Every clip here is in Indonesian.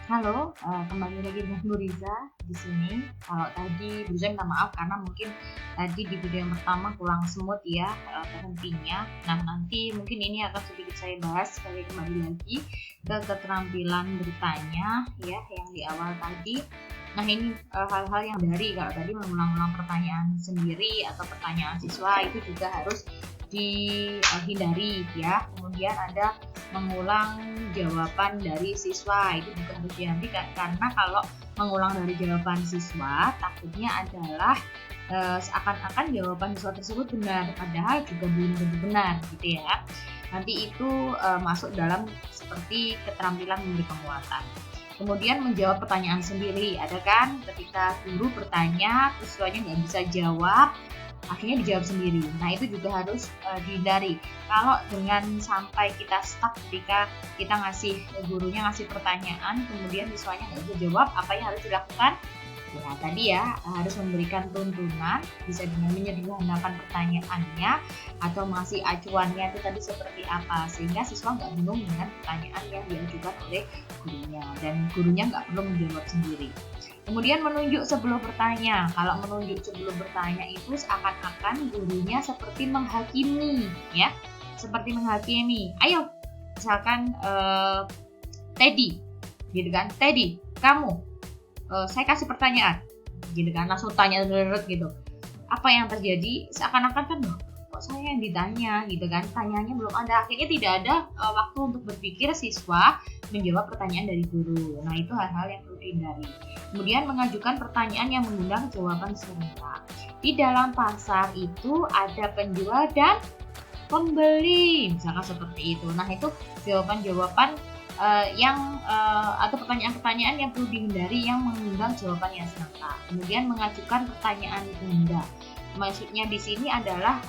Halo, kembali lagi dengan Nuriza di sini. Kalau tadi Nuriza minta maaf karena mungkin tadi di video yang pertama kurang smooth ya terhentinya. Nah, nanti mungkin ini akan sedikit saya bahas sekali kembali lagi ke keterampilan bertanya ya yang di awal tadi. Nah, ini hal-hal yang kalau tadi mengulang-ulang pertanyaan sendiri atau pertanyaan siswa itu juga harus dihindari ya. Kemudian ada mengulang jawaban dari siswa, itu juga harus dihindari karena kalau mengulang dari jawaban siswa takutnya adalah seakan-akan jawaban siswa tersebut benar, padahal juga belum tentu benar gitu ya. Nanti itu masuk dalam seperti keterampilan memberi penguatan. Kemudian menjawab pertanyaan sendiri, ada kan ketika guru bertanya siswanya nggak bisa jawab, akhirnya dijawab sendiri. Nah, itu juga harus dihindari. Kalau dengan sampai kita stuck ketika kita gurunya ngasih pertanyaan, kemudian siswanya nggak bisa jawab, apa yang harus dilakukan? Ya, tadi ya harus memberikan tuntunan, bisa dengan menyederhanakan pertanyaannya atau masih acuannya itu tadi seperti apa, sehingga siswa nggak bingung dengan pertanyaan yang diajukan oleh gurunya dan gurunya nggak perlu menjawab sendiri. Kemudian menunjuk sebelum bertanya. Kalau menunjuk sebelum bertanya itu seakan-akan gurunya seperti menghakimi, ya, seperti menghakimi. Ayo, misalkan Teddy, gitu kan? Teddy, kamu, saya kasih pertanyaan, gitu kan? Langsung tanya gitu. Apa yang terjadi? Seakan-akan kan, kok saya yang ditanya, gitu kan? Tanyanya belum ada. Akhirnya tidak ada waktu untuk berpikir siswa menjawab pertanyaan dari guru. Nah, itu hal-hal yang perlu dihindari. Kemudian mengajukan pertanyaan yang mengundang jawaban serentak. Di dalam pasar itu ada penjual dan pembeli, misalkan seperti itu. Nah, itu jawaban-jawaban atau pertanyaan-pertanyaan yang perlu dihindari yang mengundang jawaban yang serentak. Kemudian mengajukan pertanyaan ganda. Maksudnya di sini adalah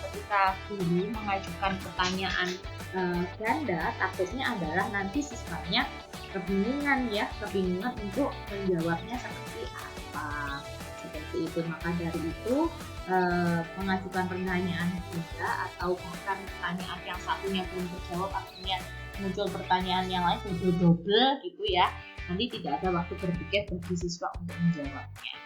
ketika guru mengajukan pertanyaan ganda, takutnya adalah nanti siswanya kebingungan untuk menjawabnya seperti apa, seperti itu. Maka dari itu mengajukan pertanyaan ganda atau bahkan pertanyaan yang satunya belum terjawab, artinya muncul pertanyaan yang lain double gitu ya, nanti tidak ada waktu berpikir bagi siswa untuk menjawabnya.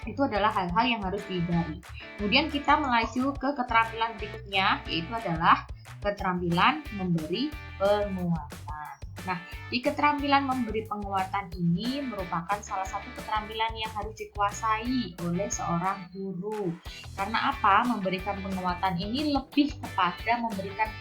Itu adalah hal-hal yang harus dihindari. Kemudian kita melaju ke keterampilan berikutnya, yaitu adalah keterampilan memberi penguatan. Nah, di keterampilan memberi penguatan ini merupakan salah satu keterampilan yang harus dikuasai oleh seorang guru. Karena apa? Memberikan penguatan ini lebih kepada memberikan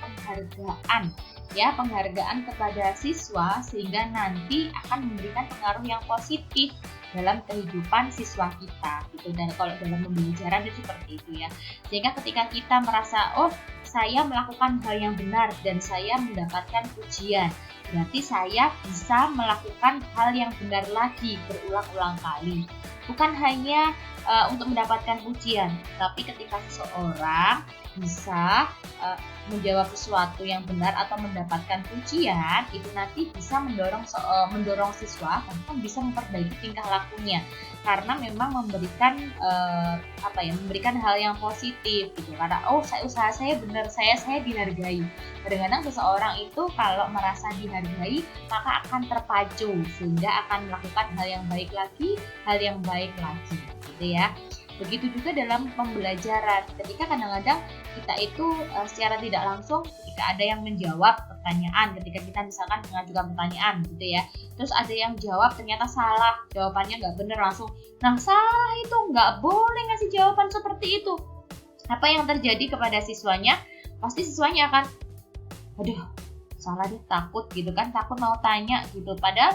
penghargaan kepada siswa, sehingga nanti akan memberikan pengaruh yang positif dalam kehidupan siswa kita gitu. Dan kalau dalam pembelajaran itu seperti itu ya, sehingga ketika kita merasa saya melakukan hal yang benar dan saya mendapatkan pujian, berarti saya bisa melakukan hal yang benar lagi berulang-ulang kali, bukan hanya untuk mendapatkan pujian, tapi ketika seseorang bisa menjawab sesuatu yang benar atau mendapatkan pujian, itu nanti bisa mendorong siswa bahkan bisa memperbaiki tingkah lakunya, karena memang memberikan memberikan hal yang positif gitu. Karena usaha saya benar, saya dihargai. Kadang-kadang seseorang itu kalau merasa dihargai maka akan terpacu sehingga akan melakukan hal yang baik lagi gitu ya. Begitu juga dalam pembelajaran, ketika kadang-kadang kita itu secara tidak langsung ketika ada yang menjawab pertanyaan, ketika kita misalkan mengajukan pertanyaan gitu ya, terus ada yang jawab ternyata salah, jawabannya nggak benar langsung, nah salah itu nggak boleh ngasih jawaban seperti itu. Apa yang terjadi kepada siswanya? Pasti siswanya akan salah deh, takut mau tanya gitu. Padahal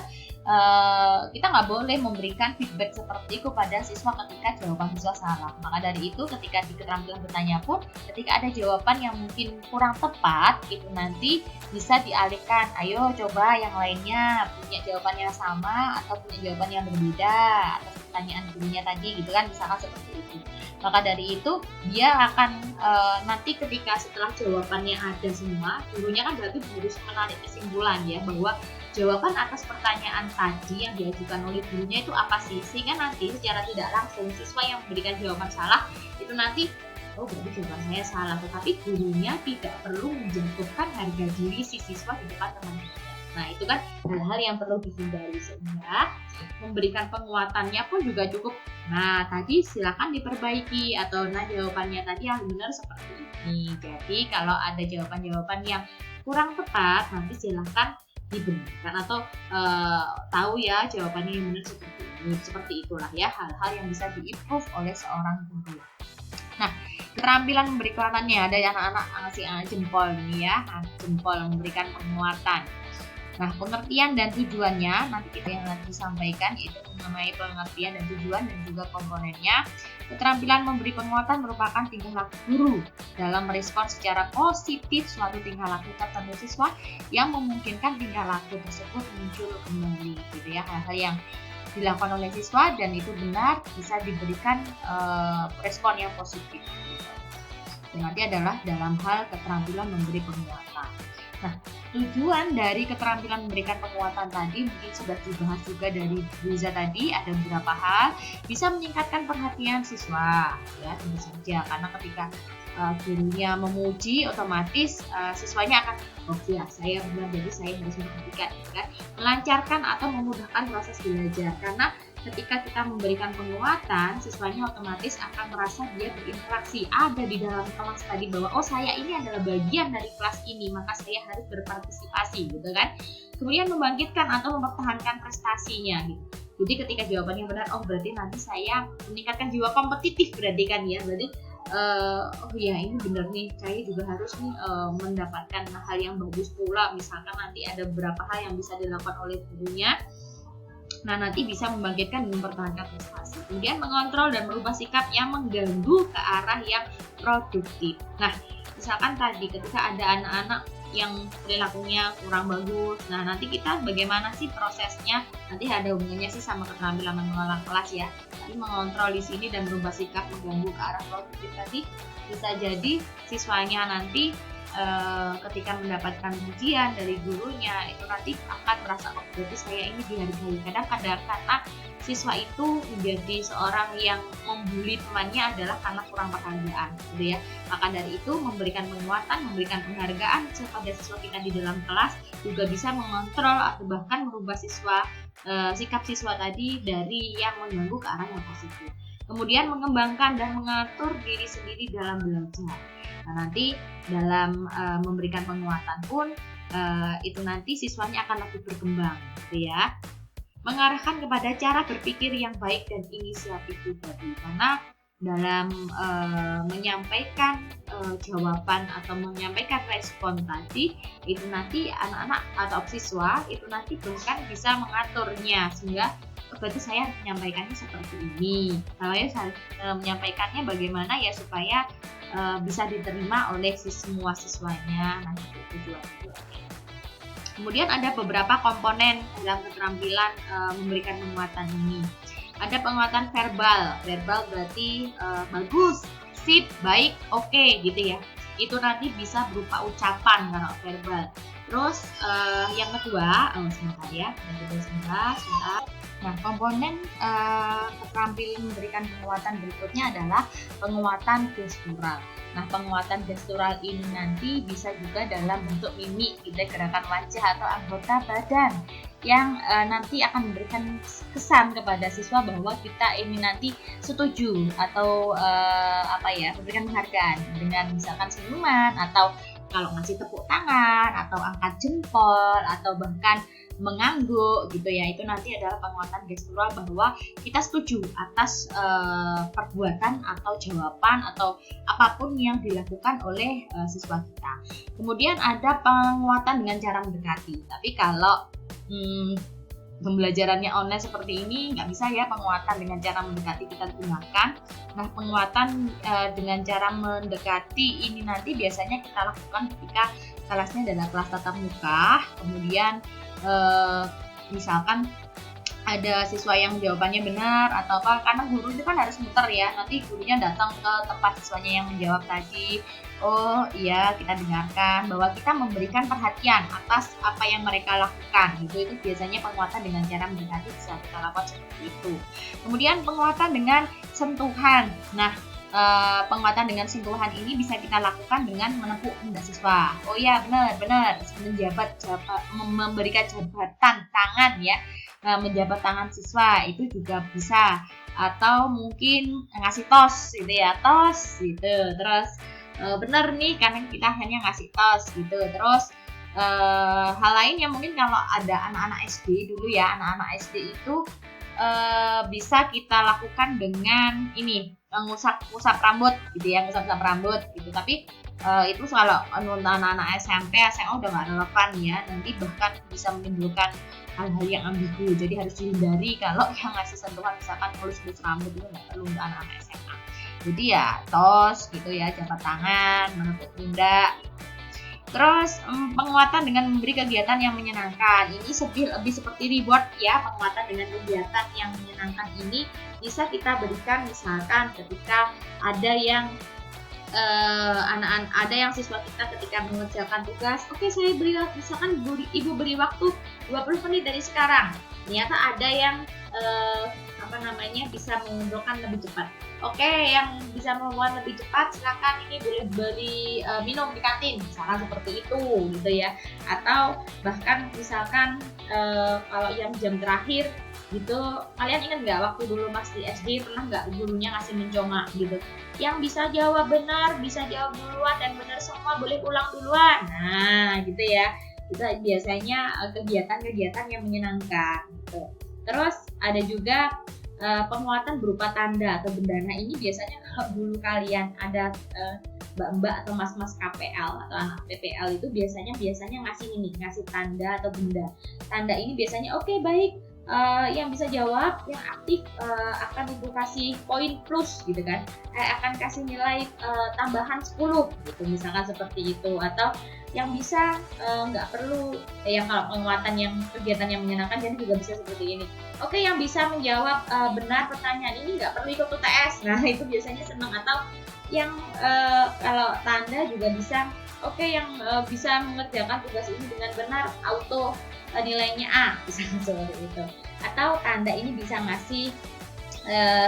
kita nggak boleh memberikan feedback seperti itu pada siswa ketika jawaban siswa salah. Maka dari itu ketika di keterampilan bertanya pun, ketika ada jawaban yang mungkin kurang tepat, itu nanti bisa dialihkan. Ayo coba yang lainnya punya jawaban yang sama atau punya jawaban yang berbeda atas pertanyaan gurunya tadi gitu kan, misalkan seperti itu. Maka dari itu dia akan nanti ketika setelah jawabannya ada semua, gurunya kan berarti harus menarik kesimpulan ya, bahwa jawaban atas pertanyaan tadi yang diajukan oleh gurunya itu apa sih, sehingga nanti secara tidak langsung siswa yang memberikan jawaban salah itu nanti berarti jawaban saya salah, tetapi gurunya tidak perlu menjatuhkan harga diri si siswa di depan teman-temannya. Nah, itu kan hal-hal yang perlu dihindari, sehingga memberikan penguatannya pun juga cukup. Nah, tadi silakan diperbaiki, atau jawabannya tadi yang benar seperti ini. Jadi kalau ada jawaban-jawaban yang kurang tepat, nanti silakan dibenarkan atau tahu ya jawabannya yang benar seperti ini. Seperti itulah ya hal-hal yang bisa diimprove oleh seorang guru. Nah, keterampilan memberi penguatannya, ada anak-anak ngasih jempol nih ya, jempol memberikan penguatan. Nah, pengertian dan tujuannya nanti kita yang nanti sampaikan, yaitu mengenai pengertian dan tujuan dan juga komponennya. Keterampilan memberi penguatan merupakan tingkah laku guru dalam merespon secara positif suatu tingkah laku tertentu siswa yang memungkinkan tingkah laku tersebut muncul kembali, gitu ya. Hal-hal yang dilakukan oleh siswa dan itu benar bisa diberikan respon yang positif. Dan nanti adalah dalam hal keterampilan memberi penguatan. Nah, tujuan dari keterampilan memberikan penguatan tadi mungkin sudah dibahas juga dari Riza tadi, ada beberapa hal. Bisa meningkatkan perhatian siswa, ya tentu saja, karena ketika gurunya memuji, otomatis siswanya akan ya saya benar, jadi saya harus memperhatikan, kan? Melancarkan atau memudahkan proses belajar, karena ketika kita memberikan penguatan, siswanya otomatis akan merasa dia berinteraksi, ada di dalam kelas tadi, bahwa oh saya ini adalah bagian dari kelas ini, maka saya harus berpartisipasi, gitu kan. Kemudian membangkitkan atau mempertahankan prestasinya, gitu. Jadi ketika jawabannya benar, oh berarti nanti saya meningkatkan jiwa kompetitif, berarti kan ya, berarti oh ya ini benar nih, saya juga harus nih mendapatkan hal yang bagus pula, misalkan nanti ada beberapa hal yang bisa dilakukan oleh gurunya. Nah, nanti bisa membangkitkan dan mempertahankan prestasi. Kemudian mengontrol dan merubah sikap yang mengganggu ke arah yang produktif. Nah, misalkan tadi ketika ada anak-anak yang perilakunya kurang bagus, nah nanti kita bagaimana sih prosesnya? Nanti ada hubungannya sih sama keterampilan mengelola kelas ya. Tapi mengontrol di sini dan merubah sikap mengganggu ke arah produktif tadi bisa jadi siswanya nanti ketika mendapatkan pujian dari gurunya itu nanti akan merasa oh berarti saya ini dihargai. Kadang-kadang karena siswa itu menjadi seorang yang membuli temannya adalah karena kurang penghargaan, gitu ya. Maka dari itu memberikan penguatan, memberikan penghargaan kepada siswa kita di dalam kelas juga bisa mengontrol atau bahkan merubah sikap siswa tadi dari yang mengganggu ke arah yang positif. Kemudian mengembangkan dan mengatur diri sendiri dalam belajar. Nah, nanti dalam memberikan penguatan pun itu nanti siswanya akan lebih berkembang, gitu ya. Mengarahkan kepada cara berpikir yang baik dan inisiatif pribadi, karena dalam menyampaikan jawaban atau menyampaikan respon tadi itu nanti anak-anak atau siswa itu nanti bahkan bisa mengaturnya, sehingga berarti saya menyampaikannya seperti ini. Saya menyampaikannya bagaimana ya supaya bisa diterima oleh semua siswanya. Nah, itu tujuannya. Kemudian ada beberapa komponen dalam keterampilan memberikan penguatan ini. Ada penguatan verbal. Verbal berarti bagus, sip, baik, oke, gitu ya. Itu nanti bisa berupa ucapan kalau verbal. Terus yang kedua, sebentar ya. Yang kedua sebentar. Nah, komponen keterampilan memberikan penguatan berikutnya adalah penguatan gestural. Nah, penguatan gestural ini nanti bisa juga dalam bentuk mimik, gitu, gerakan wajah atau anggota badan yang nanti akan memberikan kesan kepada siswa bahwa kita ini nanti setuju atau memberikan penghargaan dengan misalkan senyuman, atau kalau ngasih tepuk tangan, atau angkat jempol, atau bahkan mengangguk, gitu ya. Itu nanti adalah penguatan gestural bahwa kita setuju atas perbuatan atau jawaban atau apapun yang dilakukan oleh siswa kita. Kemudian ada penguatan dengan cara mendekati. Tapi kalau pembelajarannya online seperti ini nggak bisa ya penguatan dengan cara mendekati kita gunakan. Nah, penguatan dengan cara mendekati ini nanti biasanya kita lakukan ketika kelasnya adalah kelas tatap muka. Kemudian misalkan ada siswa yang jawabannya benar atau apa, karena guru itu kan harus muter ya, nanti gurunya datang ke tempat siswanya yang menjawab tadi. Oh iya, kita dengarkan bahwa kita memberikan perhatian atas apa yang mereka lakukan, gitu. Itu biasanya penguatan dengan cara mendekati bisa kita lakukan seperti itu. Kemudian penguatan dengan sentuhan. Nah, penguatan dengan sentuhan ini bisa kita lakukan dengan menepuk pundak siswa. Oh ya, benar, memberikan jabatan tangan ya, menjabat tangan siswa itu juga bisa. Atau mungkin ngasih tos gitu ya, tos gitu. Terus benar nih karena kita hanya ngasih tos gitu. Terus hal lain yang mungkin kalau ada anak-anak SD dulu ya, anak-anak SD itu bisa kita lakukan dengan ini ngusap rambut gitu ya, ngusap rambut gitu. Tapi itu kalau anak-anak SMP, SMA udah nggak relevan ya, nanti bahkan bisa menimbulkan hal-hal yang ambigu. Jadi harus dihindari kalau yang ngasih sentuhan misalkan ngelus-ngelus rambut itu nggak perlu untuk anak-anak SMA. Jadi ya tos gitu ya, jabat tangan, menepuk pundak. Terus penguatan dengan memberi kegiatan yang menyenangkan. Ini lebih seperti reward ya, penguatan dengan kegiatan yang menyenangkan ini bisa kita berikan misalkan ketika ada yang ada yang siswa kita ketika mengerjakan tugas, oke saya beri misalkan ibu beri waktu 20 menit dari sekarang. Ternyata ada yang bisa mengumpulkan lebih cepat. Oke, yang bisa membuat lebih cepat silakan ini boleh beli minum di kantin, misalkan seperti itu gitu ya. Atau bahkan misalkan kalau yang jam terakhir gitu, kalian ingat nggak waktu dulu Mas di SD pernah nggak gurunya ngasih mencongak gitu? Yang bisa jawab benar, bisa jawab duluan dan benar semua boleh ulang duluan. Nah, gitu ya. Itu biasanya kegiatan-kegiatan yang menyenangkan gitu. Terus ada juga penguatan berupa tanda atau benda. Nah ini biasanya kalau dulu kalian ada mbak-mbak atau mas-mas KPL atau anak PPL itu biasanya ngasih tanda atau benda. Tanda ini biasanya oke, baik, yang bisa jawab, yang aktif akan ibu kasih poin plus gitu kan, akan kasih nilai tambahan 10 gitu misalkan seperti itu. Atau yang bisa nggak perlu yang kalau penguatan yang kegiatan yang menyenangkan jadi juga bisa seperti ini. Oke, yang bisa menjawab benar pertanyaan ini nggak perlu ikut UTS. Nah itu biasanya senang. Atau yang kalau tanda juga bisa, oke, yang bisa mengerjakan tugas ini dengan benar auto nilainya A, misalnya seperti itu. Atau tanda ini bisa ngasih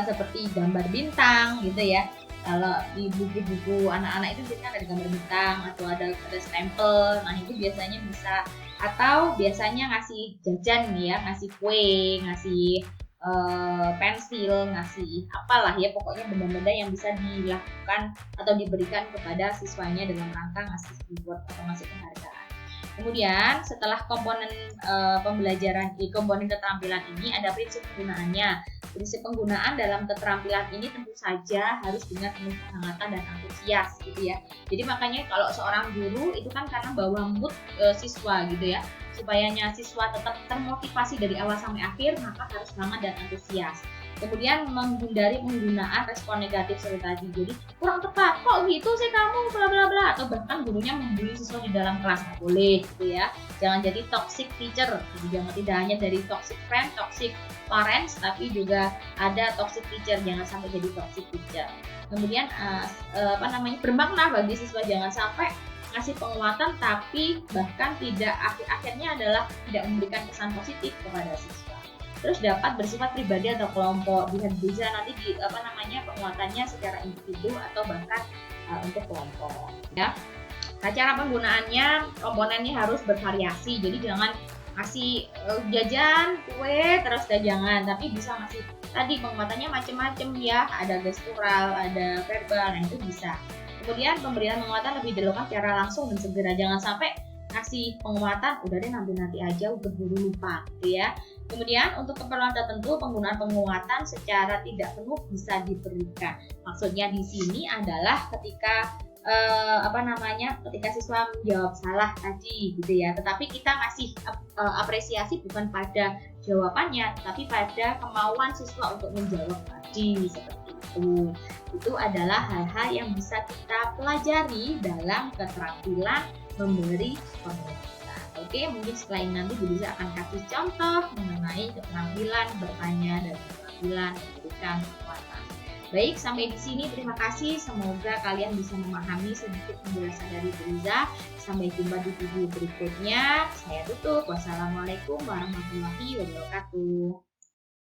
seperti gambar bintang gitu ya. Kalau di buku-buku anak-anak itu biasanya ada gambar bintang atau ada stempel. Nah itu biasanya bisa. Atau biasanya ngasih jajan nih ya, ngasih kue, ngasih pensil, ngasih apalah ya, pokoknya benda-benda yang bisa dilakukan atau diberikan kepada siswanya dalam rangka ngasih reward atau ngasih penghargaan. Kemudian setelah komponen komponen keterampilan ini ada prinsip penggunaannya. Prinsip penggunaan dalam keterampilan ini tentu saja harus dengan penuh kehangatan dan antusias gitu ya. Jadi makanya kalau seorang guru itu kan karena bawa mood siswa gitu ya, supayanya siswa tetap termotivasi dari awal sampai akhir, maka harus semangat dan antusias. Kemudian menghindari penggunaan respon negatif seperti tadi. Jadi kurang tepat, kok gitu sih kamu, bla bla bla, atau bahkan gurunya membuli siswa di dalam kelas, nggak boleh gitu ya. Jangan jadi toxic teacher. Jadi jangan, tidak hanya dari toxic friend, toxic parents, tapi juga ada toxic teacher. Jangan sampai jadi toxic teacher. Kemudian bermakna bagi siswa, jangan sampai ngasih penguatan tapi bahkan tidak, akhirnya adalah tidak memberikan kesan positif kepada siswa. Terus dapat bersifat pribadi atau kelompok, bisa nanti penguatannya secara individu atau bahkan untuk kelompok ya. Nah, cara penggunaannya, komponennya harus bervariasi. Jadi jangan ngasih jajan, kue, terus jangan, tapi bisa ngasih tadi penguatannya macam-macam ya, ada gestural, ada verbal, nah itu bisa. Kemudian pemberian penguatan lebih dilakukan secara langsung dan segera, jangan sampai ngasih penguatan udah deh nanti aja, udah buru lupa gitu ya. Kemudian untuk keperluan tertentu penggunaan penguatan secara tidak penuh bisa diberikan. Maksudnya di sini adalah ketika ketika siswa menjawab salah tadi gitu ya, tetapi kita ngasih apresiasi bukan pada jawabannya tapi pada kemauan siswa untuk menjawab tadi, seperti itu. Itu adalah hal-hal yang bisa kita pelajari dalam keterampilan memberi penguatan. Oke, mungkin setelah ini nanti Bu Liza akan kasih contoh mengenai keterampilan bertanya dan keterampilan memberikan penguatan. Baik, sampai di sini terima kasih. Semoga kalian bisa memahami sedikit penjelasan dari Bu Liza. Sampai jumpa di video berikutnya. Saya tutup. Wassalamualaikum warahmatullahi wabarakatuh.